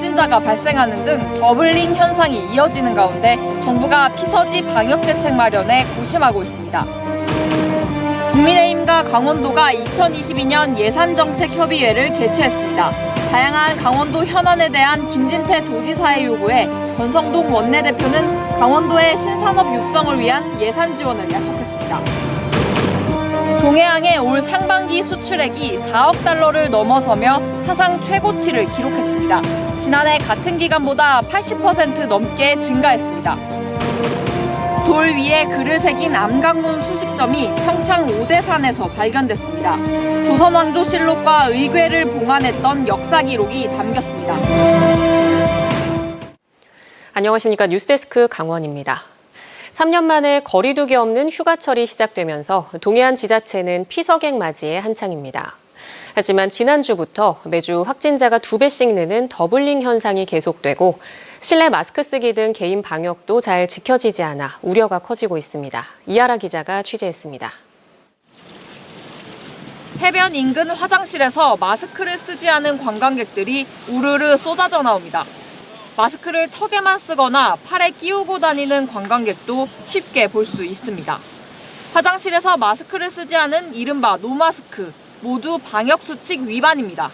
확진자가 발생하는 등 더블링 현상이 이어지는 가운데 정부가 피서지 방역 대책 마련에 고심하고 있습니다. 국민의힘과 강원도가 2022년 예산정책협의회를 개최했습니다. 다양한 강원도 현안에 대한 김진태 도지사의 요구에 권성동 원내대표는 강원도의 신산업 육성을 위한 예산 지원을 약속했습니다. 동해항의 올 상반기 수출액이 4억 달러를 넘어서며 사상 최고치를 기록했습니다. 지난해 같은 기간보다 80% 넘게 증가했습니다. 돌 위에 글을 새긴 암각문 수십점이 평창 오대산에서 발견됐습니다. 조선왕조실록과 의궤를 봉안했던 역사 기록이 담겼습니다. 안녕하십니까. 뉴스데스크 강원입니다. 3년 만에 거리두기 없는 휴가철이 시작되면서 동해안 지자체는 피서객 맞이에 한창입니다. 하지만 지난주부터 매주 확진자가 2배씩 느는 더블링 현상이 계속되고 실내 마스크 쓰기 등 개인 방역도 잘 지켜지지 않아 우려가 커지고 있습니다. 이하라 기자가 취재했습니다. 해변 인근 화장실에서 마스크를 쓰지 않은 관광객들이 우르르 쏟아져 나옵니다. 마스크를 턱에만 쓰거나 팔에 끼우고 다니는 관광객도 쉽게 볼 수 있습니다. 화장실에서 마스크를 쓰지 않은 이른바 노마스크, 모두 방역수칙 위반입니다.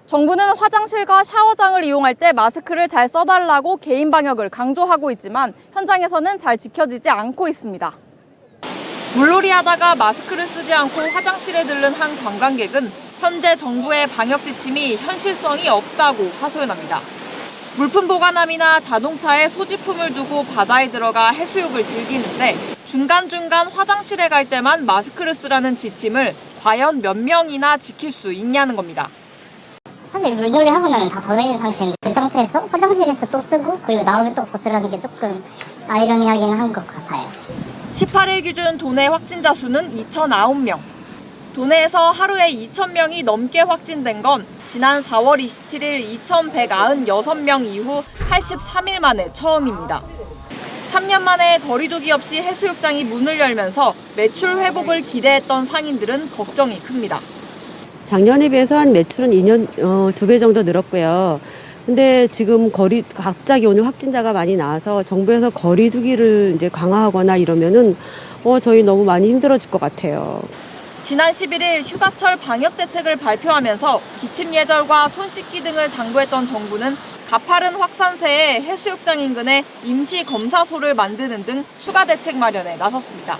정부는 화장실과 샤워장을 이용할 때 마스크를 잘 써달라고 개인 방역을 강조하고 있지만 현장에서는 잘 지켜지지 않고 있습니다. 물놀이 하다가 마스크를 쓰지 않고 화장실에 들른 한 관광객은 현재 정부의 방역 지침이 현실성이 없다고 하소연합니다. 물품 보관함이나 자동차에 소지품을 두고 바다에 들어가 해수욕을 즐기는데 중간중간 화장실에 갈 때만 마스크를 쓰라는 지침을 과연 몇 명이나 지킬 수 있냐는 겁니다. 사실 물놀이 하고 나면 다 젖어 있는 상태인데 그 상태에서 화장실에서 또 쓰고 그리고 나오면 또 벗으라는 게 조금 아이러니하긴 한 것 같아요. 18일 기준 도내 확진자 수는 2,009명. 도내에서 하루에 2,000명이 넘게 확진된 건 지난 4월 27일 2,196명 이후 83일 만에 처음입니다. 3년 만에 거리두기 없이 해수욕장이 문을 열면서 매출 회복을 기대했던 상인들은 걱정이 큽니다. 작년에 비해서 한 매출은 2배 정도 늘었고요. 근데 지금 갑자기 오늘 확진자가 많이 나와서 정부에서 거리두기를 이제 강화하거나 이러면은 저희 너무 많이 힘들어질 것 같아요. 지난 11일 휴가철 방역 대책을 발표하면서 기침 예절과 손 씻기 등을 당부했던 정부는 가파른 확산세에 해수욕장 인근에 임시 검사소를 만드는 등 추가 대책 마련에 나섰습니다.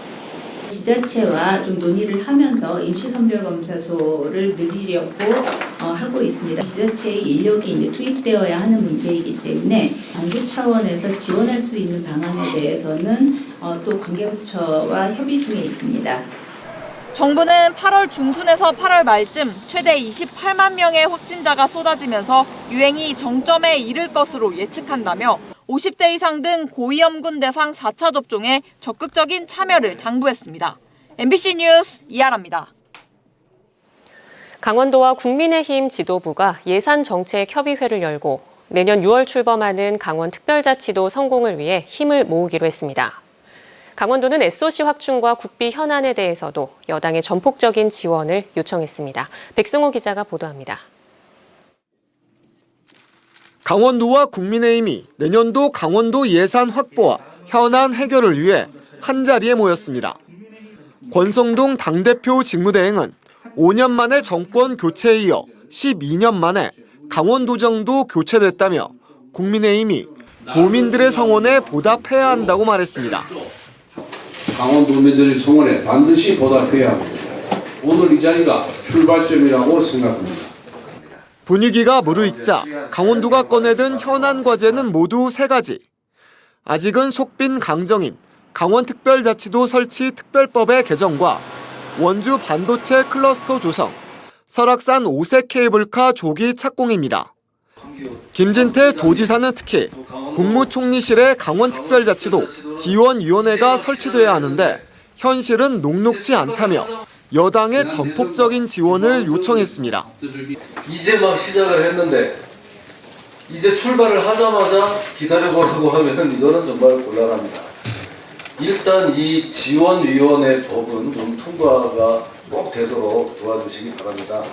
지자체와 좀 논의를 하면서 임시선별검사소를 늘리려고 하고 있습니다. 지자체의 인력이 이제 투입되어야 하는 문제이기 때문에 정부 차원에서 지원할 수 있는 방안에 대해서는 또 관계부처와 협의 중에 있습니다. 정부는 8월 중순에서 8월 말쯤 최대 28만 명의 확진자가 쏟아지면서 유행이 정점에 이를 것으로 예측한다며 50대 이상 등 고위험군 대상 4차 접종에 적극적인 참여를 당부했습니다. MBC 뉴스 이하라입니다. 강원도와 국민의힘 지도부가 예산정책협의회를 열고 내년 6월 출범하는 강원특별자치도 성공을 위해 힘을 모으기로 했습니다. 강원도는 SOC 확충과 국비 현안에 대해서도 여당의 전폭적인 지원을 요청했습니다. 백승호 기자가 보도합니다. 강원도와 국민의힘이 내년도 강원도 예산 확보와 현안 해결을 위해 한자리에 모였습니다. 권성동 당대표 직무대행은 5년 만에 정권 교체에 이어 12년 만에 강원도정도 교체됐다며 국민의힘이 도민들의 성원에 보답해야 한다고 말했습니다. 강원도민들의 성원에 반드시 보답해야 합니다. 오늘 이 자리가 출발점이라고 생각합니다. 분위기가 무르익자 강원도가 꺼내든 현안 과제는 모두 3가지. 아직은 속빈 강정인 강원특별자치도 설치 특별법의 개정과 원주 반도체 클러스터 조성, 설악산 오색 케이블카 조기 착공입니다. 김진태 도지사는 특히 국무총리실에 강원특별자치도 지원위원회가 설치돼야 하는데 현실은 녹록지 않다며 여당의 전폭적인 지원을 요청했습니다. 이제 막 시작을 했는데 이제 출발을 하자마자 기다려보라고 하면 이거는 정말 곤란합니다. 일단 이 지원위원회 법은 좀 통과가 꼭 되도록 도와주시기 바랍니다.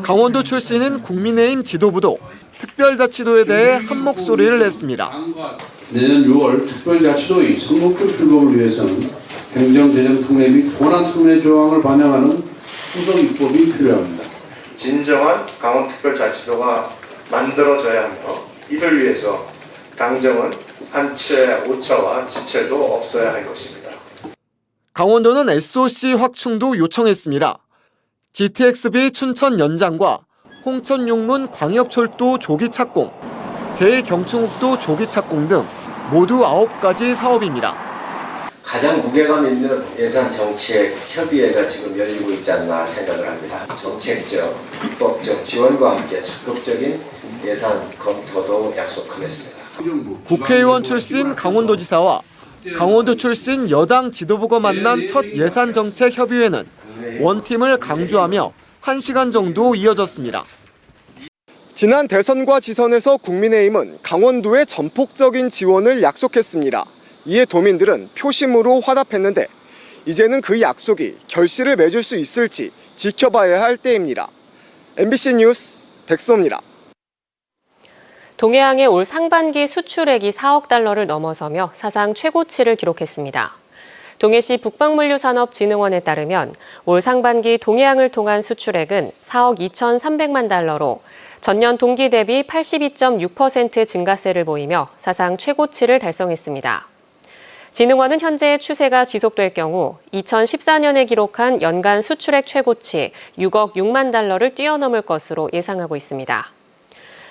강원도 출신인 국민의힘 지도부도 특별자치도에 대해 한 목소리를 냈습니다. 내년 6월 특별자치도의 성공적 출범을 위해서는 행정재정특례 및 권한특례 조항을 반영하는 후속 입법이 필요합니다. 진정한 강원특별자치도가 만들어져야 하며 이를 위해서 당정은 한치의 오차와 지체도 없어야 할 것입니다. 강원도는 SOC 확충도 요청했습니다. GTX-B 춘천 연장과 홍천용문 광역철도 조기 착공, 제2경충북도 조기 착공 등 모두 9가지 사업입니다. 가장 무게감 있는 예산 정책 협의회가 지금 열리고 있지 않나 생각을 합니다. 정책적, 입법적 지원과 함께 적극적인 예산 검토도 약속하겠습니다. 국회의원 출신 강원도지사와 강원도 출신 여당 지도부가 만난 첫 예산정책협의회는 원팀을 강조하며 1시간 정도 이어졌습니다. 지난 대선과 지선에서 국민의힘은 강원도에 전폭적인 지원을 약속했습니다. 이에 도민들은 표심으로 화답했는데 이제는 그 약속이 결실을 맺을 수 있을지 지켜봐야 할 때입니다. MBC 뉴스 백소입니다. 동해항의 올 상반기 수출액이 4억 달러를 넘어서며 사상 최고치를 기록했습니다. 동해시 북방물류산업진흥원에 따르면 올 상반기 동해항을 통한 수출액은 4억 2,300만 달러로 전년 동기 대비 82.6% 증가세를 보이며 사상 최고치를 달성했습니다. 진흥원은 현재의 추세가 지속될 경우 2014년에 기록한 연간 수출액 최고치 6억 6만 달러를 뛰어넘을 것으로 예상하고 있습니다.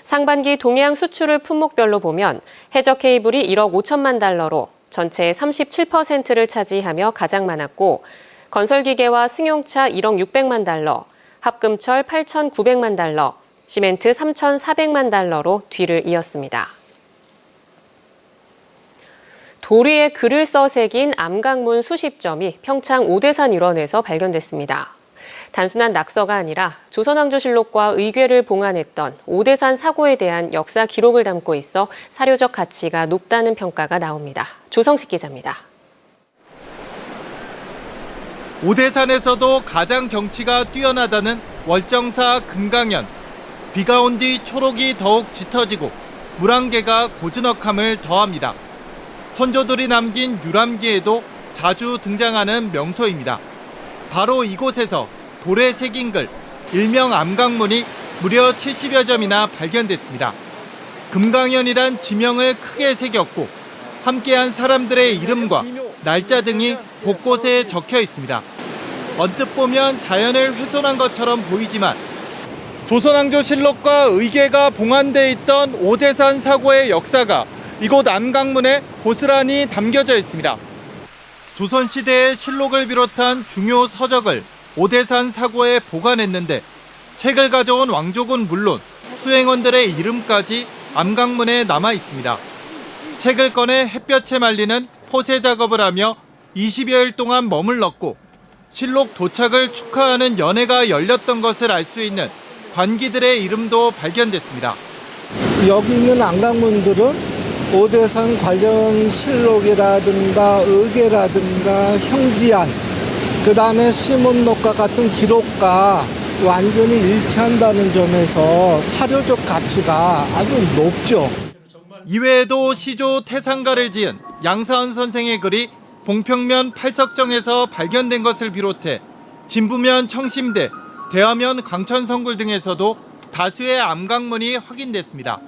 상반기 동해항 수출을 품목별로 보면 해저 케이블이 1억 5천만 달러로 전체의 37%를 차지하며 가장 많았고 건설기계와 승용차 1억 600만 달러, 합금철 8,900만 달러, 시멘트 3,400만 달러로 뒤를 이었습니다. 도리에 글을 써 새긴 암각문 수십 점이 평창 오대산 일원에서 발견됐습니다. 단순한 낙서가 아니라 조선왕조실록과 의궤를 봉안했던 오대산 사고에 대한 역사 기록을 담고 있어 사료적 가치가 높다는 평가가 나옵니다. 조성식 기자입니다. 오대산에서도 가장 경치가 뛰어나다는 월정사 금강현. 비가 온 뒤 초록이 더욱 짙어지고 물안개가 고즈넉함을 더합니다. 선조들이 남긴 유람기에도 자주 등장하는 명소입니다. 바로 이곳에서 돌에 새긴 글, 일명 암각문이 무려 70여 점이나 발견됐습니다. 금강현이란 지명을 크게 새겼고 함께한 사람들의 이름과 날짜 등이 곳곳에 적혀 있습니다. 언뜻 보면 자연을 훼손한 것처럼 보이지만 조선왕조실록과 의궤가 봉안돼 있던 오대산 사고의 역사가 이곳 암각문에 고스란히 담겨져 있습니다. 조선시대의 실록을 비롯한 중요 서적을 오대산 사고에 보관했는데 책을 가져온 왕족은 물론 수행원들의 이름까지 암각문에 남아 있습니다. 책을 꺼내 햇볕에 말리는 포세 작업을 하며 20여일 동안 머물렀고 실록 도착을 축하하는 연회가 열렸던 것을 알 수 있는 관기들의 이름도 발견됐습니다. 여기 있는 암각문들은 오대산 관련 실록이라든가 의궤라든가 형지안, 그 다음에 시문록과 같은 기록과 완전히 일치한다는 점에서 사료적 가치가 아주 높죠. 이외에도 시조 태상가를 지은 양사원 선생의 글이 봉평면 팔석정에서 발견된 것을 비롯해 진부면 청심대, 대화면 광천성굴 등에서도 다수의 암각문이 확인됐습니다.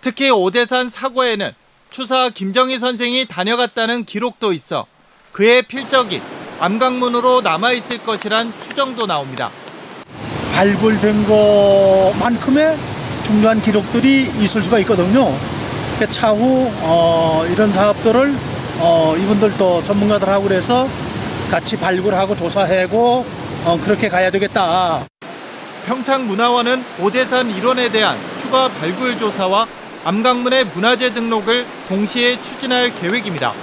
특히 오대산 사고에는 추사 김정희 선생이 다녀갔다는 기록도 있어 그의 필적이 암각문으로 남아있을 것이란 추정도 나옵니다. 발굴된 것만큼의 중요한 기록들이 있을 수가 있거든요. 차후 이런 사업들을 이분들도 전문가들하고 그래서 같이 발굴하고 조사하고 그렇게 가야 되겠다. 평창문화원은 오대산 일원에 대한 추가 발굴 조사와 암각문의 문화재 등록을 동시에 추진할 계획입니다.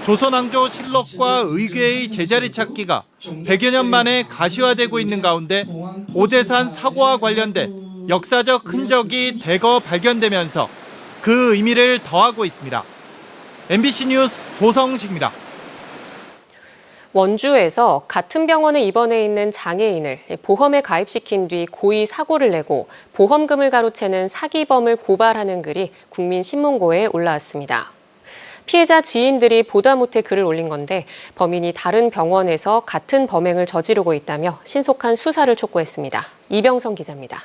조선왕조 실록과 의궤의 제자리 찾기가 100여 년 만에 가시화되고 있는 가운데 오대산 사고와 관련된 역사적 흔적이 대거 발견되면서 그 의미를 더하고 있습니다. MBC 뉴스 조성식입니다. 원주에서 같은 병원에 입원해 있는 장애인을 보험에 가입시킨 뒤 고의 사고를 내고 보험금을 가로채는 사기범을 고발하는 글이 국민신문고에 올라왔습니다. 피해자 지인들이 보다 못해 글을 올린 건데 범인이 다른 병원에서 같은 범행을 저지르고 있다며 신속한 수사를 촉구했습니다. 이병성 기자입니다.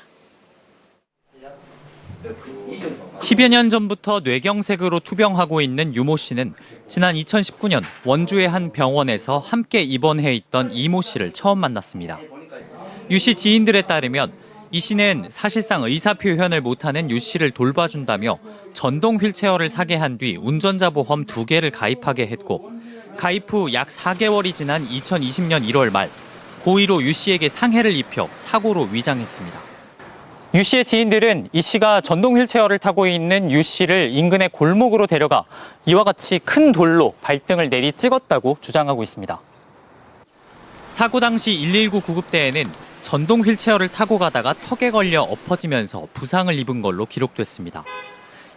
10여 년 전부터 뇌경색으로 투병하고 있는 유모 씨는 지난 2019년 원주의 한 병원에서 함께 입원해 있던 이모 씨를 처음 만났습니다. 유 씨 지인들에 따르면 이 씨는 사실상 의사표현을 못하는 유 씨를 돌봐준다며 전동 휠체어를 사게 한 뒤 운전자 보험 2개를 가입하게 했고 가입 후 약 4개월이 지난 2020년 1월 말 고의로 유 씨에게 상해를 입혀 사고로 위장했습니다. 유 씨의 지인들은 이 씨가 전동 휠체어를 타고 있는 유 씨를 인근의 골목으로 데려가 이와 같이 큰 돌로 발등을 내리 찍었다고 주장하고 있습니다. 사고 당시 119 구급대에는 전동 휠체어를 타고 가다가 턱에 걸려 엎어지면서 부상을 입은 걸로 기록됐습니다.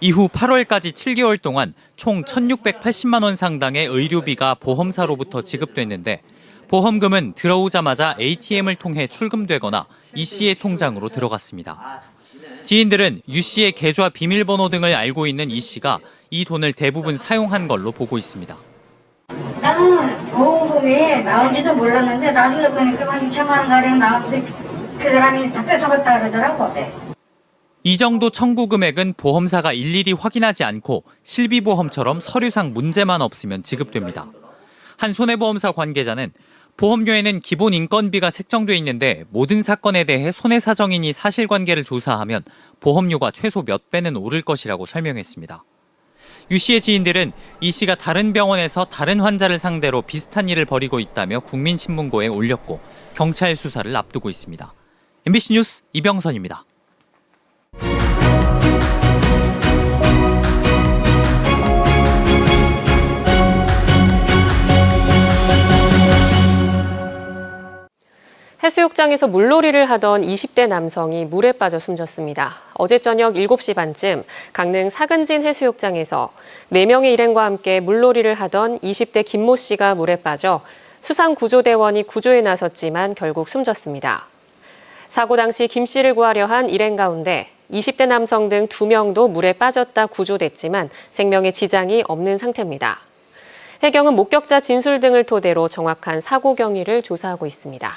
이후 8월까지 7개월 동안 총 1,680만 원 상당의 의료비가 보험사로부터 지급됐는데 보험금은 들어오자마자 ATM을 통해 출금되거나 이 씨의 통장으로 들어갔습니다. 지인들은 유 씨의 계좌 비밀번호 등을 알고 있는 이 씨가 이 돈을 대부분 사용한 걸로 보고 있습니다. 나는 보험금이 나온지도 몰랐는데 나중에 보니까 한 2천만 원 가량 나왔는데 그 사람이 다 뺏어갔다 그러더라고. 이 정도 청구 금액은 보험사가 일일이 확인하지 않고 실비보험처럼 서류상 문제만 없으면 지급됩니다. 한 손해보험사 관계자는 보험료에는 기본 인건비가 책정돼 있는데 모든 사건에 대해 손해사정인이 사실관계를 조사하면 보험료가 최소 몇 배는 오를 것이라고 설명했습니다. 유 씨의 지인들은 이 씨가 다른 병원에서 다른 환자를 상대로 비슷한 일을 벌이고 있다며 국민신문고에 올렸고 경찰 수사를 앞두고 있습니다. MBC 뉴스 이병선입니다. 해수욕장에서 물놀이를 하던 20대 남성이 물에 빠져 숨졌습니다. 어제 저녁 7시 반쯤 강릉 사근진 해수욕장에서 4명의 일행과 함께 물놀이를 하던 20대 김모 씨가 물에 빠져 수상구조대원이 구조에 나섰지만 결국 숨졌습니다. 사고 당시 김 씨를 구하려 한 일행 가운데 20대 남성 등 2명도 물에 빠졌다 구조됐지만 생명에 지장이 없는 상태입니다. 해경은 목격자 진술 등을 토대로 정확한 사고 경위를 조사하고 있습니다.